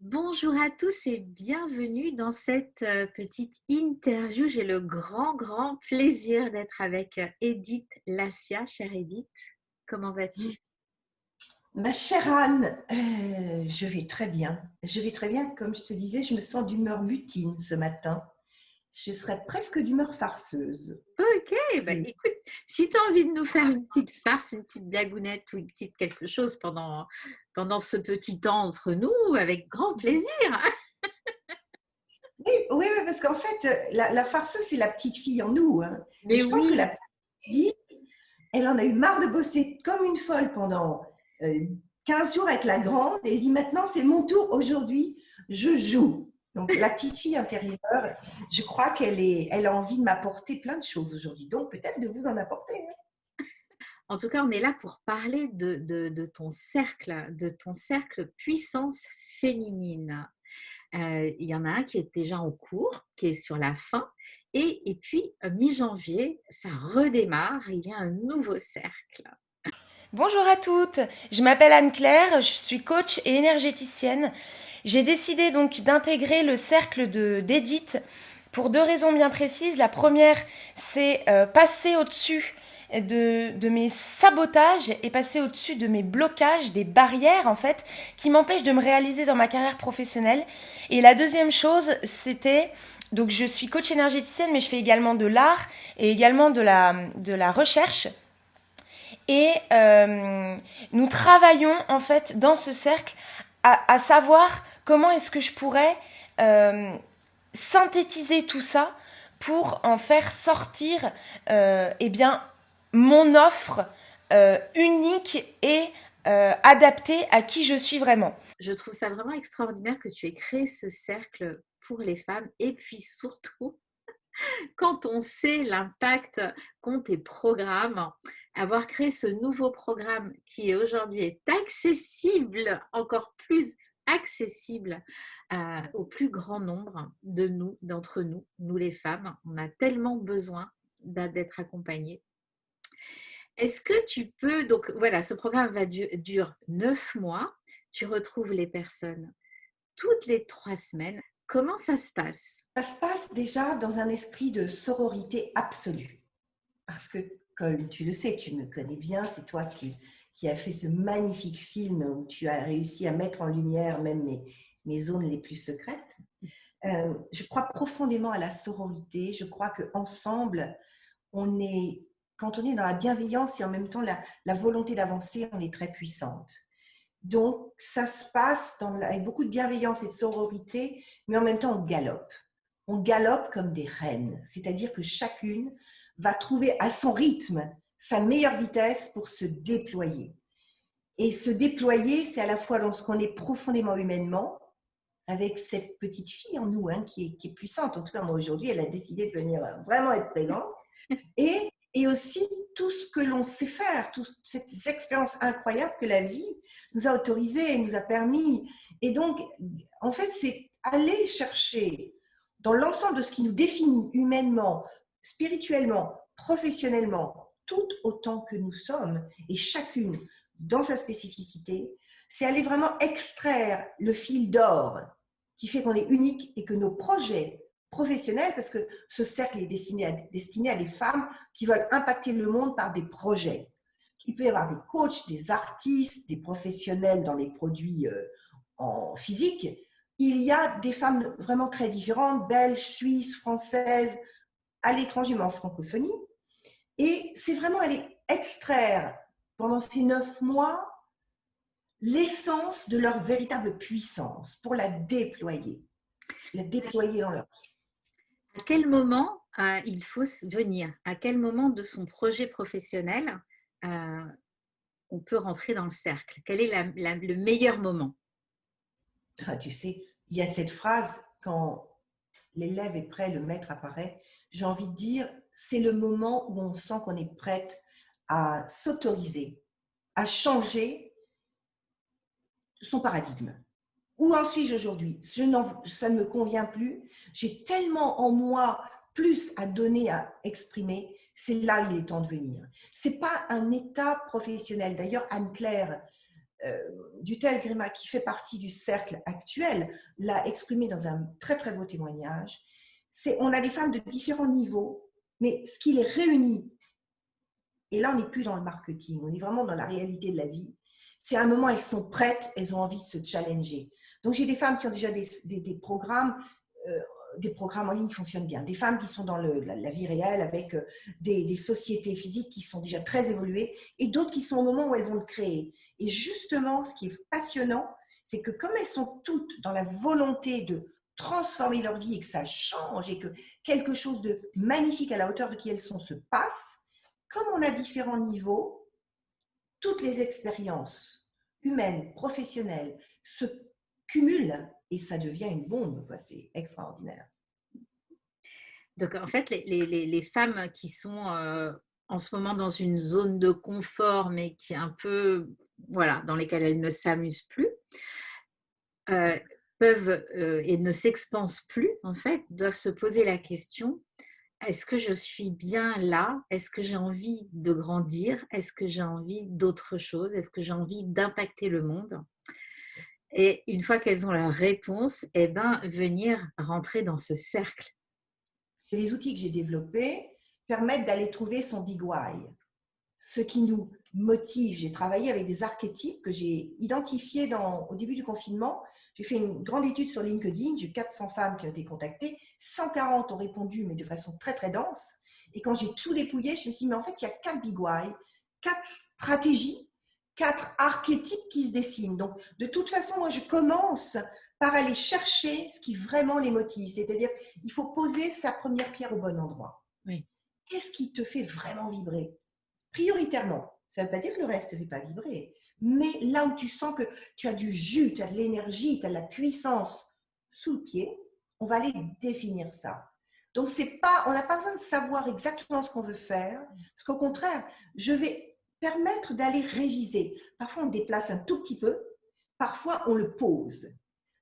Bonjour à tous et bienvenue dans cette petite interview. J'ai le grand plaisir d'être avec Edith Lassia. Chère Edith, comment vas-tu? Ma chère Anne, je vais très bien. Je vais très bien. Comme je te disais, je me sens d'humeur mutine ce matin. Je serais presque d'humeur farceuse. Ok, bah C'est- écoute, si tu as envie de nous faire une petite farce, une petite blagounette ou une petite quelque chose pendant ce petit temps entre nous, avec grand plaisir. Oui, oui, oui, parce qu'en fait, la farceuse, c'est la petite fille en nous, hein. Et Mais je pense que la oui, petite Edith, elle en a eu marre de bosser comme une folle pendant euh, 15 jours avec la grande. Et elle dit maintenant, c'est mon tour aujourd'hui, je joue. Donc, la petite fille intérieure, je crois elle a envie de m'apporter plein de choses aujourd'hui. Donc, peut-être de vous en apporter, hein. en tout cas, on est là pour parler de ton cercle puissance féminine. Il y en a un qui est déjà en cours, qui est sur la fin. Et puis, mi-janvier, ça redémarre. Il y a un nouveau cercle. Bonjour à toutes, je m'appelle Anne-Claire, je suis coach et énergéticienne. J'ai décidé donc d'intégrer le cercle d'Edith pour deux raisons bien précises. La première, c'est passer au-dessus de mes sabotages et passer au-dessus de mes blocages, des barrières en fait, qui m'empêchent de me réaliser dans ma carrière professionnelle. Et la deuxième chose, c'était, donc je suis coach énergéticienne, mais je fais également de l'art et également de la recherche. Et nous travaillons en fait dans ce cercle à savoir comment est-ce que je pourrais synthétiser tout ça pour en faire sortir eh bien, mon offre unique et adaptée à qui je suis vraiment. Je trouve ça vraiment extraordinaire que tu aies créé ce cercle pour les femmes. Et puis surtout, quand on sait l'impact qu'ont tes programmes, avoir créé ce nouveau programme qui aujourd'hui est accessible, encore plus accessible au plus grand nombre de nous, d'entre nous, nous les femmes. On a tellement besoin d'être accompagnées. Est-ce que tu peux, donc voilà, ce programme dure 9 mois. Tu retrouves les personnes toutes les 3 semaines. Comment ça se passe? Ça se passe déjà dans un esprit de sororité absolue. Parce que, comme tu le sais, tu me connais bien, c'est toi qui as fait ce magnifique film où tu as réussi à mettre en lumière même mes zones les plus secrètes. Je crois profondément à la sororité. Je crois qu'ensemble, on est, quand on est dans la bienveillance et en même temps la volonté d'avancer, on est très puissante. Donc, ça se passe avec beaucoup de bienveillance et de sororité, mais en même temps, on galope. On galope comme des reines, c'est-à-dire que chacune va trouver à son rythme sa meilleure vitesse pour se déployer. Et se déployer, c'est à la fois dans ce qu'on est profondément humainement, avec cette petite fille en nous qui est puissante. En tout cas, moi aujourd'hui, elle a décidé de venir vraiment être présente. Et aussi tout ce que l'on sait faire, toutes ces expériences incroyables que la vie nous a autorisées et nous a permis. Et donc, en fait, c'est aller chercher dans l'ensemble de ce qui nous définit humainement, spirituellement, professionnellement, tout autant que nous sommes, et chacune dans sa spécificité, c'est aller vraiment extraire le fil d'or qui fait qu'on est unique et que nos projets professionnels, parce que ce cercle est destiné à des femmes qui veulent impacter le monde par des projets. Il peut y avoir des coachs, des artistes, des professionnels dans les produits en physique. Il y a des femmes vraiment très différentes, belges, suisses, françaises, à l'étranger, mais en francophonie. Et c'est vraiment aller extraire pendant ces 9 mois l'essence de leur véritable puissance pour la déployer dans leur vie. À quel moment il faut venir? À quel moment de son projet professionnel euh, on peut rentrer dans le cercle? Quel est le meilleur moment? Ah, tu sais, il y a cette phrase quand l'élève est prêt, le maître apparaît. J'ai envie de dire, c'est le moment où on sent qu'on est prête à s'autoriser, à changer son paradigme. Où en suis-je aujourd'hui? Ça ne me convient plus. J'ai tellement en moi plus à donner, à exprimer. C'est là où il est temps de venir. Ce n'est pas un état professionnel. D'ailleurs, Anne-Claire Dutel Gréma, qui fait partie du cercle actuel, l'a exprimé dans un très très beau témoignage. On a des femmes de différents niveaux, mais ce qui les réunit, et là on n'est plus dans le marketing, on est vraiment dans la réalité de la vie, c'est à un moment elles sont prêtes, elles ont envie de se challenger. Donc j'ai des femmes qui ont déjà des programmes en ligne qui fonctionnent bien, des femmes qui sont dans la vie réelle avec des sociétés physiques qui sont déjà très évoluées et d'autres qui sont au moment où elles vont le créer. Et justement, ce qui est passionnant, c'est que comme elles sont toutes dans la volonté de transformer leur vie et que ça change et que quelque chose de magnifique à la hauteur de qui elles sont se passe, comme on a différents niveaux, toutes les expériences humaines, professionnelles se cumulent et ça devient une bombe. C'est extraordinaire. Donc, en fait, les femmes qui sont en ce moment dans une zone de confort, mais qui est un peu, voilà, dans lesquelles elles ne s'amusent plus, peuvent et ne s'expansent plus, en fait, doivent se poser la question, est-ce que je suis bien là? Est-ce que j'ai envie de grandir? Est-ce que j'ai envie d'autre chose? Est-ce que j'ai envie d'impacter le monde? Et une fois qu'elles ont leur réponse, eh ben, venir rentrer dans ce cercle. Et les outils que j'ai développés permettent d'aller trouver son big why, ce qui nous motive. J'ai travaillé avec des archétypes que j'ai identifiés au début du confinement. J'ai fait une grande étude sur LinkedIn, j'ai eu 400 femmes qui ont été contactées, 140 ont répondu, mais de façon très très dense. Et quand j'ai tout dépouillé, je me suis dit, mais en fait, il y a 4 big why, 4 stratégies, 4 archétypes qui se dessinent. Donc, de toute façon, moi, je commence par aller chercher ce qui vraiment les motive. C'est-à-dire, il faut poser sa première pierre au bon endroit. Oui. Qu'est-ce qui te fait vraiment vibrer? Prioritairement. Ça ne veut pas dire que le reste ne fait pas vibrer. Mais là où tu sens que tu as du jus, tu as de l'énergie, tu as de la puissance sous le pied, on va aller définir ça. Donc, on n'a pas besoin de savoir exactement ce qu'on veut faire. Parce qu'au contraire, je vais permettre d'aller réviser. Parfois, on déplace un tout petit peu. Parfois, on le pose.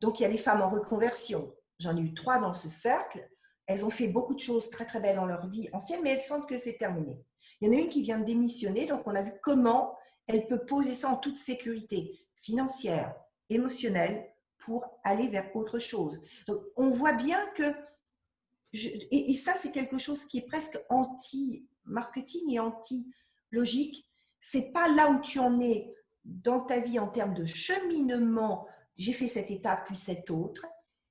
Donc, il y a les femmes en reconversion. J'en ai eu 3 dans ce cercle. Elles ont fait beaucoup de choses très, très belles dans leur vie ancienne, mais elles sentent que c'est terminé. Il y en a une qui vient de démissionner, donc on a vu comment elle peut poser ça en toute sécurité financière, émotionnelle, pour aller vers autre chose. Donc, on voit bien que, et ça, c'est quelque chose qui est presque anti-marketing et anti-logique. C'est pas là où tu en es dans ta vie en termes de cheminement, j'ai fait cette étape puis cette autre.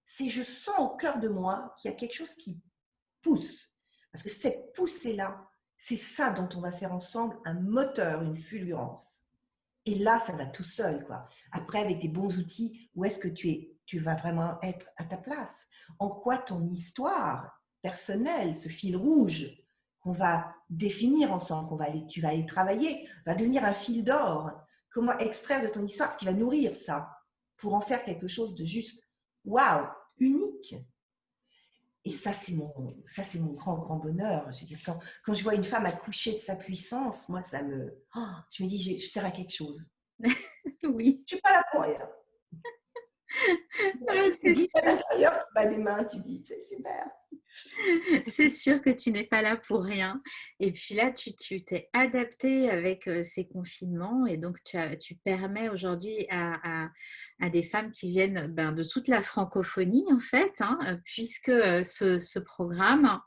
C'est je sens au cœur de moi qu'il y a quelque chose qui pousse. Parce que cette poussée-là, c'est ça dont on va faire ensemble un moteur, une fulgurance. Et là, ça va tout seul, quoi. Après, avec des bons outils, où est-ce que tu vas vraiment être à ta place? En quoi ton histoire personnelle, ce fil rouge qu'on va définir ensemble, tu vas aller travailler, va devenir un fil d'or. Comment extraire de ton histoire ce qui va nourrir ça pour en faire quelque chose de juste, waouh, unique. Et ça, c'est mon grand, grand bonheur. Je veux dire, quand je vois une femme accoucher de sa puissance, moi, je me dis, je sers à quelque chose. Oui. Je ne suis pas là pour rien. Tu dis à l'intérieur, tu bats des mains, tu dis, c'est super. C'est sûr que tu n'es pas là pour rien. Et puis là, tu t'es adapté avec ces confinements et donc tu permets aujourd'hui à des femmes qui viennent de toute la francophonie en fait, hein, puisque ce programme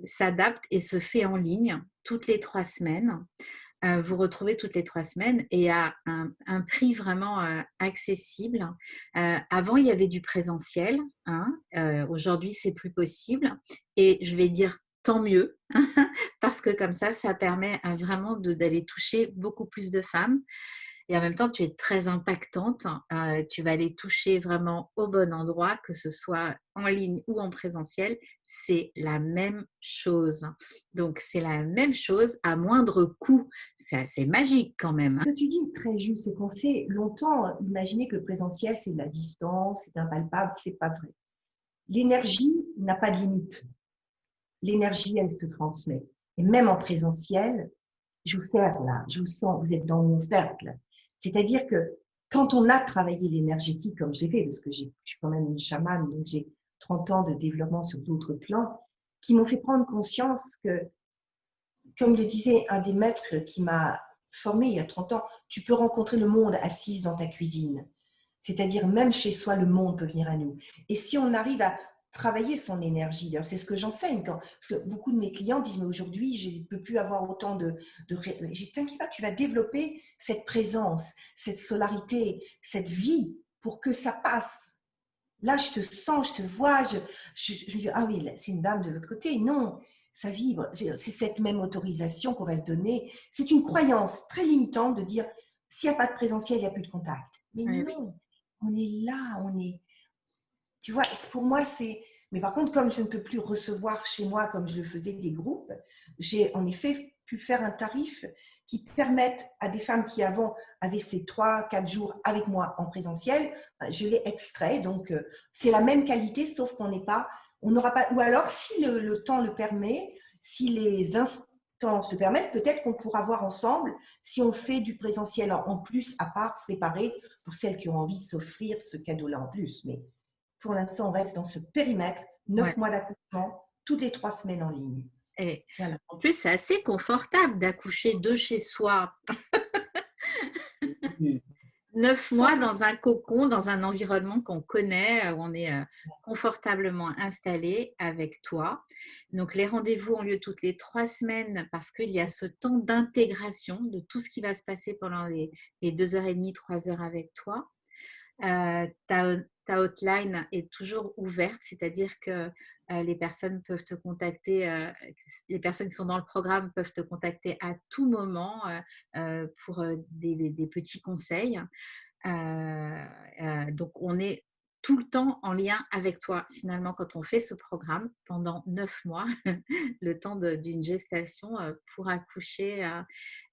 s'adapte et se fait en ligne toutes les 3 semaines. Vous retrouvez toutes les 3 semaines et à un prix vraiment accessible. Avant, il y avait du présentiel, hein, aujourd'hui, c'est plus possible et je vais dire tant mieux parce que comme ça permet vraiment d'aller toucher beaucoup plus de femmes et en même temps, tu es très impactante. Tu vas aller toucher vraiment au bon endroit, que ce soit en ligne ou en présentiel, c'est la même chose. Donc, c'est la même chose à moindre coût. C'est assez magique quand même. Ce que tu dis est très juste, c'est qu'on s'est longtemps imaginé que le présentiel, c'est de la distance, c'est impalpable, c'est pas vrai. L'énergie n'a pas de limite. L'énergie, elle se transmet. Et même en présentiel, je vous sers là, je vous sens, vous êtes dans mon cercle. C'est-à-dire que quand on a travaillé l'énergétique comme j'ai fait, parce que je suis quand même une chamane, donc j'ai 30 ans de développement sur d'autres plans, qui m'ont fait prendre conscience que, comme le disait un des maîtres qui m'a formée il y a 30 ans. Tu peux rencontrer le monde assise dans ta cuisine. C'est-à-dire, même chez soi, le monde peut venir à nous. Et si on arrive à travailler son énergie, d'ailleurs, c'est ce que j'enseigne. Parce que beaucoup de mes clients disent, mais aujourd'hui, je ne peux plus avoir autant de je t'inquiète pas, tu vas développer cette présence, cette solarité, cette vie pour que ça passe. Là, je te sens, je te vois, je dis, ah oui, c'est une dame de l'autre côté. Non, ça vibre. C'est cette même autorisation qu'on va se donner. C'est une croyance très limitante de dire, s'il n'y a pas de présentiel, il n'y a plus de contact. Mais Oui, oui. non, on est là, on est… Tu vois, pour moi, c'est… Mais par contre, comme je ne peux plus recevoir chez moi comme je le faisais des groupes, j'ai en effet pu faire un tarif qui permette à des femmes qui avant avaient ces 3-4 jours avec moi en présentiel, je l'ai extrait. Donc, c'est la même qualité, sauf qu'on n'est pas… On n'aura pas… Ou alors, si le temps le permet, si les instants se permettent, peut-être qu'on pourra voir ensemble si on fait du présentiel en plus, à part, séparé, pour celles qui ont envie de s'offrir ce cadeau-là en plus. Mais pour l'instant, on reste dans ce périmètre, Ouais. 9 mois d'accouchement, toutes les 3 semaines en ligne. Et Voilà. en plus, c'est assez confortable d'accoucher de chez soi. Et 9 sans… mois dans un cocon, dans un environnement qu'on connaît, où on est confortablement installé avec toi. Donc, les rendez-vous ont lieu toutes les 3 semaines parce qu'il y a ce temps d'intégration de tout ce qui va se passer pendant les 2h30, 3 heures avec toi. Ta hotline est toujours ouverte, c'est-à-dire que les personnes peuvent te contacter, les personnes qui sont dans le programme peuvent te contacter à tout moment pour des petits conseils. Donc, on est tout le temps en lien avec toi, finalement, quand on fait ce programme pendant 9 mois, le temps d'une gestation pour accoucher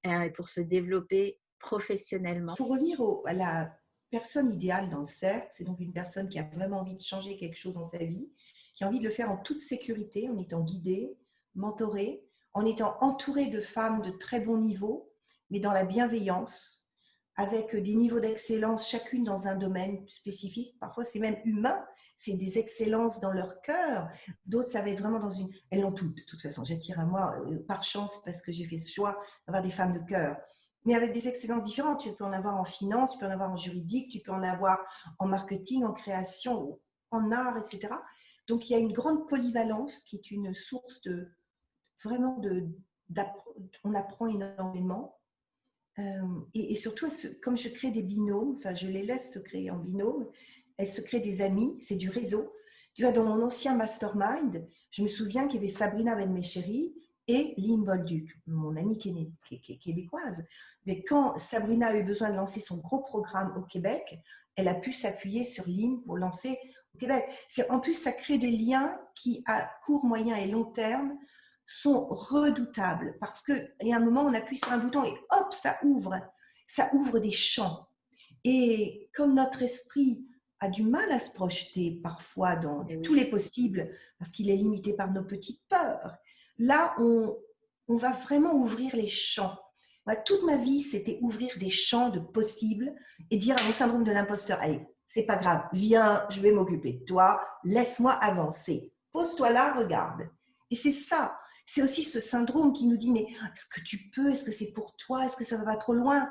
et pour se développer professionnellement. Pour revenir à la personne idéale dans le cercle, c'est donc une personne qui a vraiment envie de changer quelque chose dans sa vie, qui a envie de le faire en toute sécurité, en étant guidée, mentorée, en étant entourée de femmes de très bon niveau, mais dans la bienveillance, avec des niveaux d'excellence, chacune dans un domaine spécifique. Parfois, c'est même humain, c'est des excellences dans leur cœur. D'autres, ça va être vraiment dans une… Elles l'ont toutes, de toute façon. J'attire à moi, par chance, parce que j'ai fait ce choix d'avoir des femmes de cœur. Mais avec des excellences différentes. Tu peux en avoir en finance, tu peux en avoir en juridique, tu peux en avoir en marketing, en création, en art, etc. Donc, il y a une grande polyvalence qui est une source de… Vraiment, on apprend énormément. Et surtout, comme je crée des binômes, enfin je les laisse se créer en binôme, elles se créent des amis, c'est du réseau. Tu vois, dans mon ancien mastermind, je me souviens qu'il y avait Sabrina Ben-Méchéri et Lynn Bolduc, mon amie québécoise. Mais quand Sabrina a eu besoin de lancer son gros programme au Québec, elle a pu s'appuyer sur Lynn pour lancer au Québec. En plus, ça crée des liens qui, à court, moyen et long terme, sont redoutables parce qu'il y a un moment, on appuie sur un bouton et hop, ça ouvre des champs. Et comme notre esprit a du mal à se projeter parfois dans tous les possibles parce qu'il est limité par nos petites peurs, là, on va vraiment ouvrir les champs. Moi, toute ma vie, c'était ouvrir des champs de possibles et dire à mon syndrome de l'imposteur, allez, c'est pas grave, viens, je vais m'occuper de toi, laisse-moi avancer. Pose-toi là, regarde. Et c'est ça. C'est aussi ce syndrome qui nous dit, mais est-ce que tu peux? Est-ce que c'est pour toi? Est-ce que ça va pas trop loin?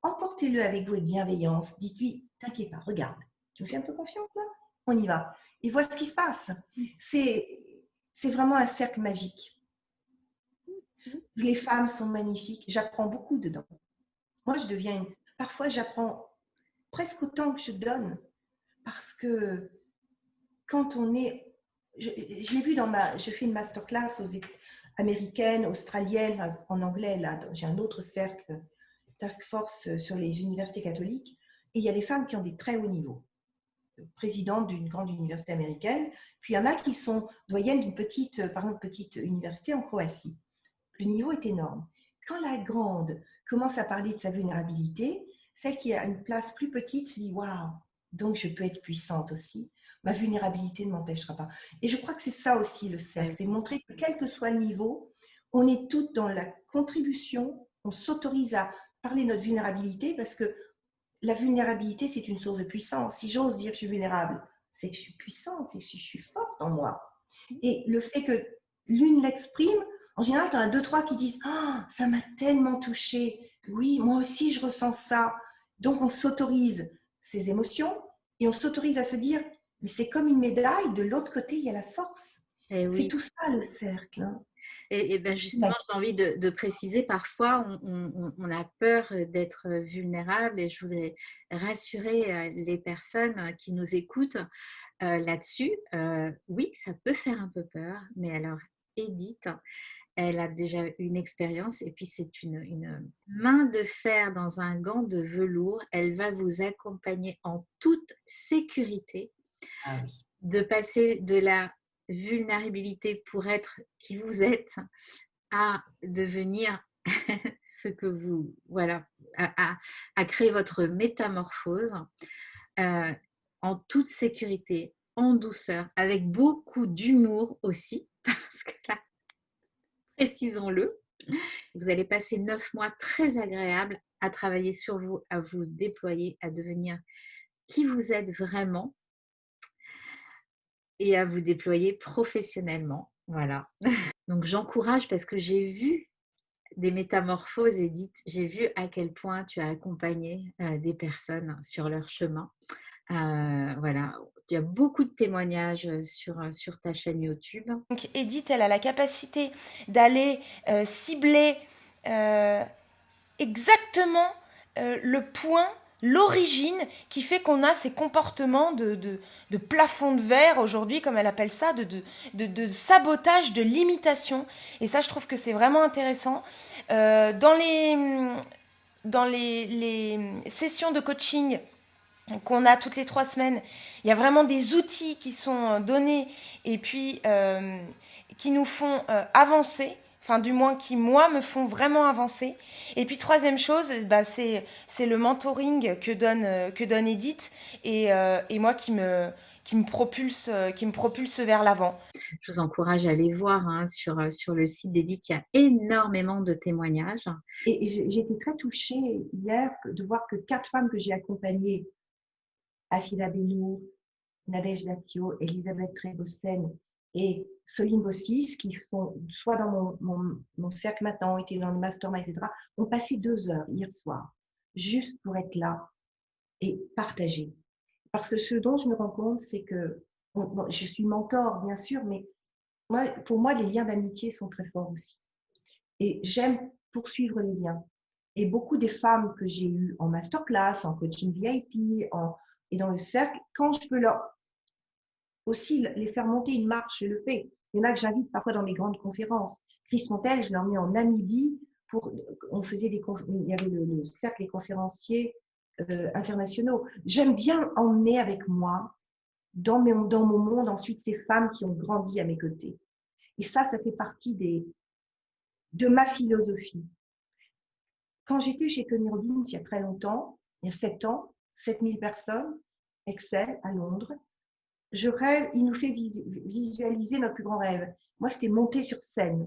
Emportez-le avec vous avec bienveillance. Dites-lui, t'inquiète pas, regarde. Tu me fais un peu confiance là? On y va. Et vois ce qui se passe. C'est vraiment un cercle magique. Les femmes sont magnifiques. J'apprends beaucoup dedans. Moi, parfois, j'apprends presque autant que je donne. Parce que quand on est… Je l'ai vu je fais une masterclass américaine, australienne, en anglais. Là, j'ai un autre cercle, task force sur les universités catholiques. Et il y a des femmes qui ont des très hauts niveaux. Présidente d'une grande université américaine. Puis il y en a qui sont doyennes d'une petite université en Croatie. Le niveau est énorme. Quand la grande commence à parler de sa vulnérabilité, celle qui a une place plus petite se dit « Waouh, donc je peux être puissante aussi. Ma vulnérabilité ne m'empêchera pas. » Et je crois que c'est ça aussi le cercle, c'est montrer que quel que soit le niveau, on est toutes dans la contribution, on s'autorise à parler de notre vulnérabilité parce que la vulnérabilité, c'est une source de puissance. Si j'ose dire que je suis vulnérable, c'est que je suis puissante, c'est que je suis forte en moi. Et le fait que l'une l'exprime, En général, tu en as 2-3 qui disent « Ah, ça m'a tellement touchée. Oui, moi aussi, je ressens ça. » Donc, on s'autorise ces émotions et on s'autorise à se dire « Mais c'est comme une médaille, de l'autre côté, il y a la force. » Et C'est oui. tout ça, le cercle. Hein. Et ben C'est justement, magique. j'ai envie de préciser, parfois, on a peur d'être vulnérable et je voulais rassurer les personnes qui nous écoutent là-dessus. Oui, ça peut faire un peu peur, mais alors, Edith, elle a déjà une expérience et puis c'est une main de fer dans un gant de velours. Elle va vous accompagner en toute sécurité Ah oui. de passer de la vulnérabilité pour être qui vous êtes à devenir ce que vous, voilà, à créer votre métamorphose euh, en toute sécurité, en douceur, avec beaucoup d'humour aussi, parce que là, précisons-le, vous allez passer 9 mois très agréables à travailler sur vous, à vous déployer, à devenir qui vous êtes vraiment et à vous déployer professionnellement. Voilà. Donc j'encourage parce que j'ai vu des métamorphoses, Edith. J'ai vu à quel point tu as accompagné des personnes sur leur chemin. Voilà, il y a beaucoup de témoignages sur ta chaîne YouTube. Donc Edith, elle a la capacité d'aller cibler exactement le point, l'origine qui fait qu'on a ces comportements de plafond de verre aujourd'hui, comme elle appelle ça, de sabotage, de limitation. Et ça, je trouve que c'est vraiment intéressant. Dans les sessions de coaching qu'on a toutes les 3 semaines, il y a vraiment des outils qui sont donnés et puis qui nous font avancer, enfin du moins qui moi me font vraiment avancer. Et puis troisième chose, bah, c'est le mentoring que donne Edith et moi qui me propulse vers l'avant. Je vous encourage à aller voir sur le site d'Edith, il y a énormément de témoignages. Et j'ai été très touchée hier de voir que 4 femmes que j'ai accompagnées, Afida Benour, Nadège Lapio, Elisabeth Trébossen et Soline Bossis, qui sont soit dans mon cercle maintenant, étaient dans le mastermind, etc., ont passé 2 heures hier soir, juste pour être là et partager. Parce que ce dont je me rends compte, c'est que bon, je suis mentor, bien sûr, mais pour moi, les liens d'amitié sont très forts aussi. Et j'aime poursuivre les liens. Et beaucoup des femmes que j'ai eues en masterclass, en coaching VIP et dans le cercle, quand je peux aussi les faire monter une marche, je le fais. Il y en a que j'invite parfois dans mes grandes conférences. Chris Montel, je l'ai emmené en Namibie. Il y avait le cercle des conférenciers internationaux. J'aime bien emmener avec moi dans mon monde ensuite ces femmes qui ont grandi à mes côtés. Et ça fait partie de ma philosophie. Quand j'étais chez Tony Robbins il y a très longtemps, il y a 7 ans, 7000 personnes, Excel à Londres, je rêve, il nous fait visualiser notre plus grand rêve. Moi, c'était monter sur scène.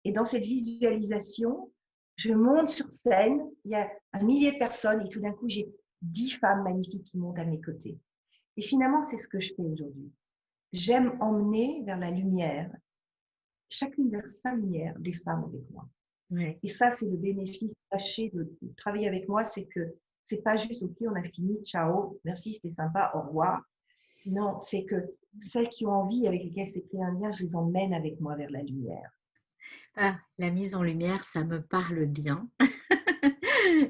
Et dans cette visualisation, je monte sur scène, il y a 1 millier de personnes et tout d'un coup, j'ai 10 femmes magnifiques qui montent à mes côtés. Et finalement, c'est ce que je fais aujourd'hui. J'aime emmener vers la lumière, chacune vers sa lumière, des femmes avec moi. Ouais. Et ça, c'est le bénéfice caché de travailler avec moi, c'est que c'est pas juste, ok, on a fini, ciao, merci, c'était sympa, au revoir. Non, c'est que celles qui ont envie, avec lesquelles c'est créé un lien, je les emmène avec moi vers la lumière. Ah, la mise en lumière, ça me parle bien.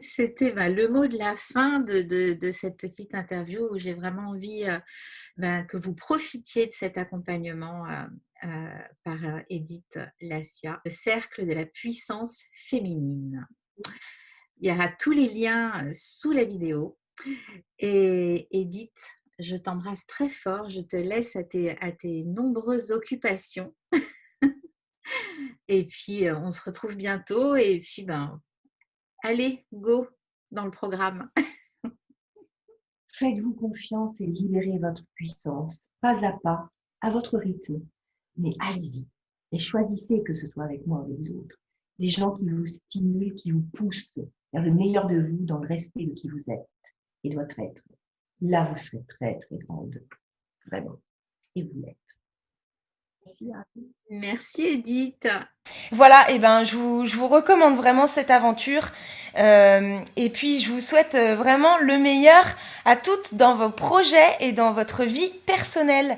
C'était le mot de la fin de cette petite interview où j'ai vraiment envie que vous profitiez de cet accompagnement par Edith Lassia, le cercle de la puissance féminine. Il y aura tous les liens sous la vidéo. Et Edith, je t'embrasse très fort. Je te laisse à tes nombreuses occupations. Et puis, on se retrouve bientôt. Et puis, allez, go dans le programme. Faites-vous confiance et libérez votre puissance, pas à votre rythme. Mais allez-y et choisissez, que ce soit avec moi ou avec d'autres, des gens qui vous stimulent, qui vous poussent vers le meilleur de vous dans le respect de qui vous êtes et de votre être. Là, vous serez très, très grande, vraiment. Et vous l'êtes. Merci Edith. Voilà, et ben je vous recommande vraiment cette aventure. Et puis je vous souhaite vraiment le meilleur à toutes dans vos projets et dans votre vie personnelle.